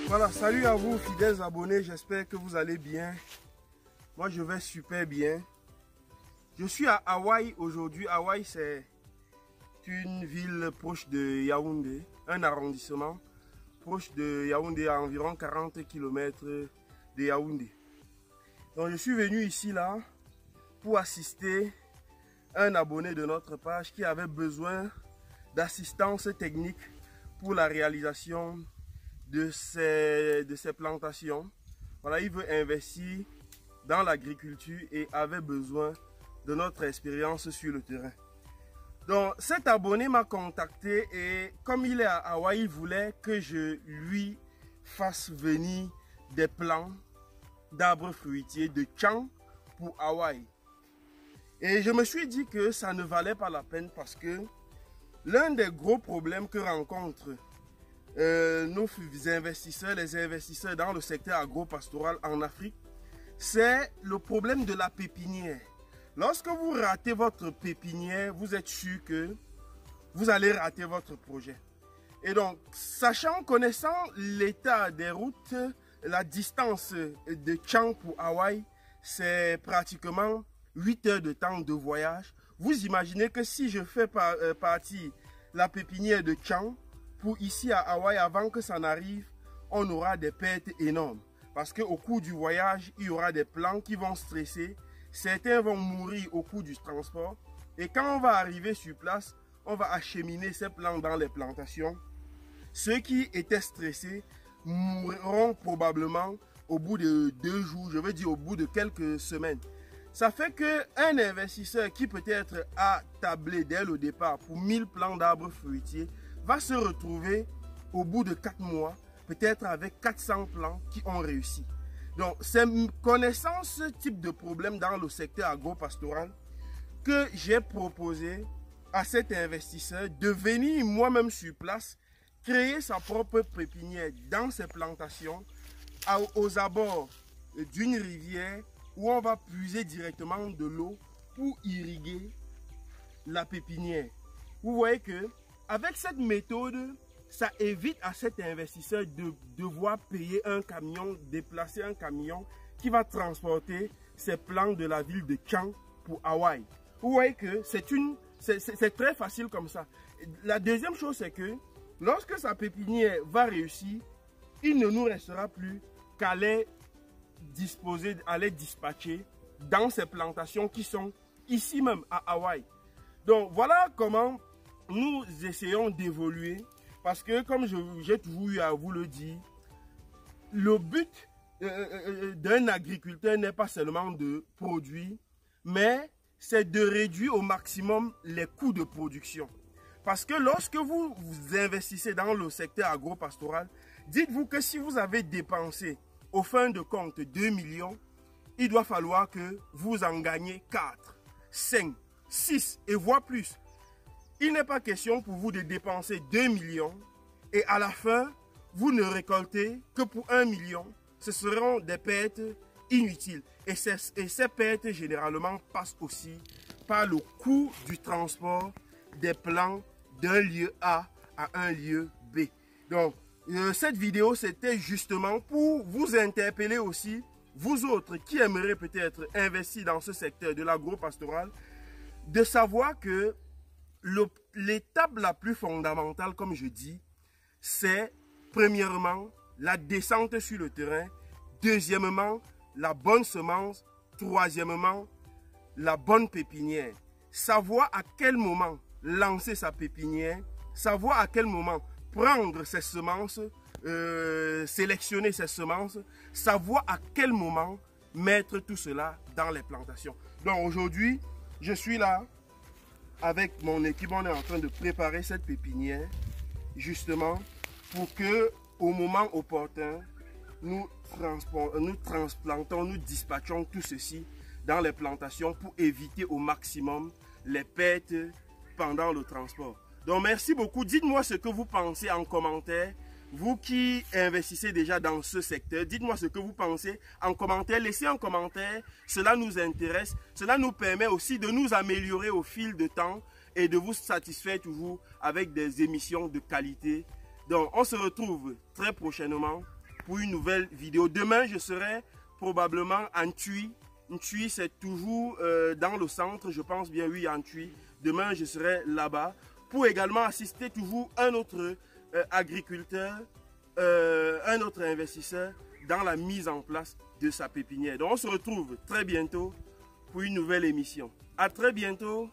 Voilà, salut à vous fidèles abonnés, j'espère que vous allez bien. Moi je vais super bien. Je suis à Hawaï aujourd'hui. Hawaï c'est une ville proche de Yaoundé, un arrondissement proche de Yaoundé à environ 40 km de Yaoundé. Donc je suis venu ici là pour assister un abonné de notre page qui avait besoin d'assistance technique pour la réalisation de ces plantations. Voilà, il veut investir dans l'agriculture et avait besoin de notre expérience sur le terrain. Donc cet abonné m'a contacté et comme il est à Hawaï, il voulait que je lui fasse venir des plants d'arbres fruitiers de Chang pour Hawaï. Et je me suis dit que ça ne valait pas la peine parce que l'un des gros problèmes que rencontrent nos investisseurs, les investisseurs dans le secteur agro-pastoral en Afrique, c'est le problème de la pépinière. Lorsque vous ratez votre pépinière, vous êtes sûr que vous allez rater votre projet. Et donc, connaissant l'état des routes, la distance de Chang pour Hawaï, c'est pratiquement 8 heures de temps de voyage. Vous imaginez que si je fais partie la pépinière de Chang, pour ici à Hawaï, avant que ça n'arrive, on aura des pertes énormes. Parce qu'au cours du voyage, il y aura des plants qui vont stresser. Certains vont mourir au cours du transport. Et quand on va arriver sur place, on va acheminer ces plants dans les plantations. Ceux qui étaient stressés mourront probablement au bout de 2 jours, je veux dire au bout de quelques semaines. Ça fait qu'un investisseur qui peut-être a tablé dès le départ pour 1000 plants d'arbres fruitiers va se retrouver au bout de 4 mois, peut-être avec 400 plants qui ont réussi. Donc, c'est connaissant ce type de problème dans le secteur agro-pastoral que j'ai proposé à cet investisseur de venir moi-même sur place, créer sa propre pépinière dans ses plantations, aux abords d'une rivière où on va puiser directement de l'eau pour irriguer la pépinière. Vous voyez que avec cette méthode, ça évite à cet investisseur de devoir payer un camion, déplacer un camion qui va transporter ces plants de la ville de Chang pour Hawaï. Vous voyez que c'est très facile comme ça. La deuxième chose, c'est que lorsque sa pépinière va réussir, il ne nous restera plus qu'à les disposer, à les dispatcher dans ces plantations qui sont ici même à Hawaï. Donc voilà comment nous essayons d'évoluer. Parce que, comme j'ai toujours eu à vous le dire, le but d'un agriculteur n'est pas seulement de produire, mais c'est de réduire au maximum les coûts de production. Parce que lorsque vous investissez dans le secteur agro-pastoral, dites-vous que si vous avez dépensé au fin de compte 2 millions, il doit falloir que vous en gagnez 4, 5, 6 et voire plus. Il n'est pas question pour vous de dépenser 2 millions et à la fin, vous ne récoltez que pour 1 million. Ce seront des pertes inutiles. Et ces pertes, généralement, passent aussi par le coût du transport des plants d'un lieu A à un lieu B. Donc, cette vidéo, c'était justement pour vous interpeller aussi, vous autres qui aimeraient peut-être investir dans ce secteur de l'agro-pastoral, de savoir que l'étape la plus fondamentale, comme je dis, c'est premièrement la descente sur le terrain, deuxièmement la bonne semence, troisièmement la bonne pépinière. Savoir à quel moment lancer sa pépinière, savoir à quel moment prendre ses semences, sélectionner ses semences, savoir à quel moment mettre tout cela dans les plantations. Donc aujourd'hui, je suis là avec mon équipe, on est en train de préparer cette pépinière justement pour que au moment opportun, nous transplantons, nous dispatchons tout ceci dans les plantations pour éviter au maximum les pertes pendant le transport. Donc merci beaucoup, dites-moi ce que vous pensez en commentaire. Vous qui investissez déjà dans ce secteur, dites-moi ce que vous pensez en commentaire. Laissez un commentaire, cela nous intéresse. Cela nous permet aussi de nous améliorer au fil de temps et de vous satisfaire toujours avec des émissions de qualité. Donc, on se retrouve très prochainement pour une nouvelle vidéo. Demain, je serai probablement en Tuy. Tuy, c'est toujours dans le centre, je pense bien, oui, en Tuy. Demain, je serai là-bas pour également assister toujours un autre agriculteur, un autre investisseur dans la mise en place de sa pépinière. Donc, on se retrouve très bientôt pour une nouvelle émission. À très bientôt.